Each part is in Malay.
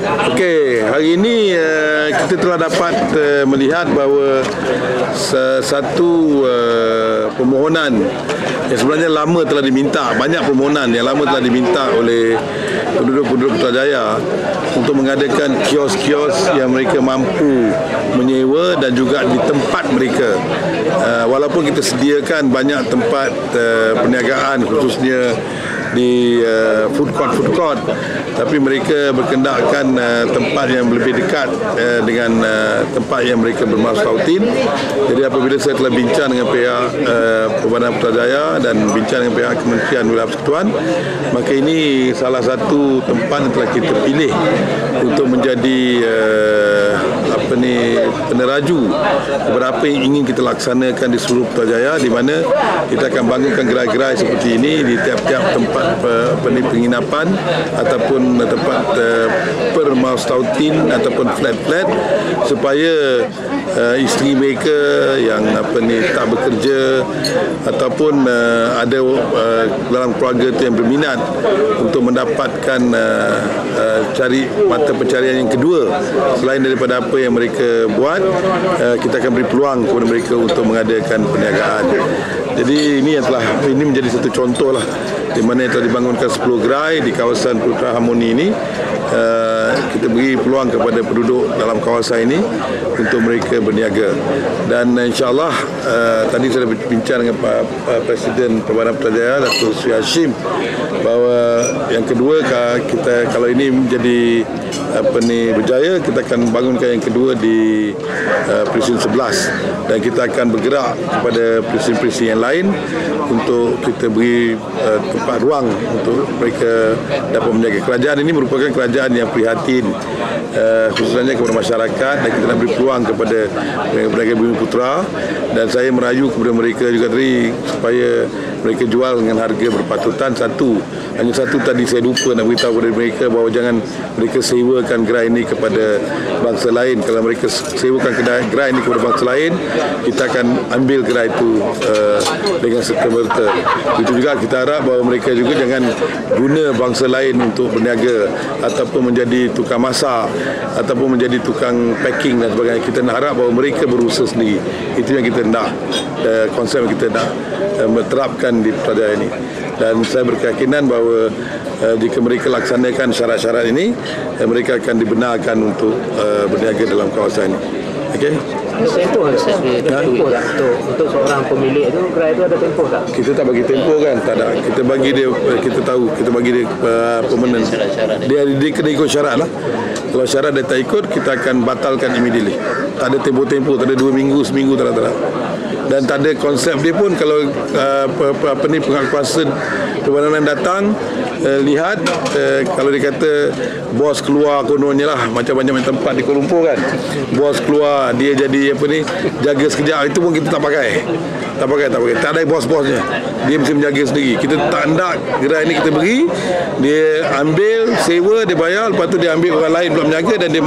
Okey, hari ini kita telah dapat melihat bahawa satu permohonan yang sebenarnya lama telah diminta, banyak permohonan yang lama telah diminta oleh penduduk-penduduk Putrajaya untuk mengadakan kios-kios yang mereka mampu menyewa dan juga di tempat mereka. Walaupun kita sediakan banyak tempat perniagaan khususnya di food court, tapi mereka berkendakkan tempat yang lebih dekat dengan tempat yang mereka bermaksud tautin. Jadi apabila saya telah bincang dengan pihak Perbanan Putrajaya dan bincang dengan pihak Kementerian Wilayah Persekutuan, maka ini salah satu tempat yang telah kita pilih untuk menjadi peneraju kepada apa yang ingin kita laksanakan di seluruh Putrajaya, di mana kita akan bangunkan gerai-gerai seperti ini di tiap-tiap tempat penginapan ataupun tempat permastautin ataupun flat-flat, supaya isteri mereka yang tak bekerja ataupun ada dalam keluarga itu yang berminat untuk mendapatkan cari mata pencarian yang kedua selain daripada apa yang mereka buat, kita akan beri peluang kepada mereka untuk mengadakan perniagaan. Jadi ini menjadi satu contoh lah, di mana telah dibangunkan 10 gerai di kawasan Putra Harmoni ini. Kita beri peluang kepada penduduk dalam kawasan ini untuk mereka berniaga, dan insyaAllah tadi saya berbincang dengan Presiden Perbanan Putrajaya, Datuk Sri Hashim, bahawa yang kedua kita kalau ini menjadi berjaya, kita akan bangunkan yang kedua di Presin 11, dan kita akan bergerak kepada presin-presin yang lain untuk kita beri tempat ruang untuk mereka dapat menjaga. Kerajaan ini merupakan kerajaan yang prihatin khususnya kepada masyarakat, dan kita nak beri peluang kepada mereka Bumi Putra, dan saya merayu kepada mereka juga tadi supaya mereka jual dengan harga berpatutan. Hanya satu tadi saya lupa nak beritahu kepada mereka bahawa jangan mereka sewakan gerai ini kepada bangsa lain. Kalau mereka sewakan gerai ini kepada bangsa lain, kita akan ambil gerai itu dengan serta-merta. Itu juga kita harap bahawa mereka juga jangan guna bangsa lain untuk berniaga ataupun menjadi tukang masak ataupun menjadi tukang packing dan sebagainya. Kita nak harap bahawa mereka berusaha sendiri. Itu yang kita nak, konsep yang kita nak terapkan di Putrajaya ini. Dan saya berkeyakinan bahawa jika mereka laksanakan syarat-syarat ini, mereka akan dibenarkan untuk berniaga dalam kawasan ini. Okey? Tempoh tak? Untuk seorang pemilik itu, gerai itu ada tempoh tak? Kita tak bagi tempoh kan, tak ada. Kita bagi dia, kita bagi dia permanent. Dia kena ikut syarat lah. Kalau syarat dia tak ikut, kita akan batalkan immediately. Tak ada tempoh-tempoh, tak ada 2 minggu, seminggu, tak ada. Dan tak ada konsep dia pun. Kalau pihak kuasa perbanan datang, lihat kalau dia kata bos keluar kononnya lah, macam banyak tempat di Kuala Lumpur kan, bos keluar dia jadi jaga sekejap, itu pun kita tak pakai. Tak ada bos-bosnya, dia mesti menjaga sendiri. Kita tak nak gerai ni kita beri, dia ambil sewa, dia bayar, lepas tu dia ambil orang lain pula menjaga dan dia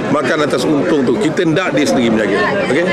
makan atas untung tu. Kita nak dia sendiri menjaga. Okey.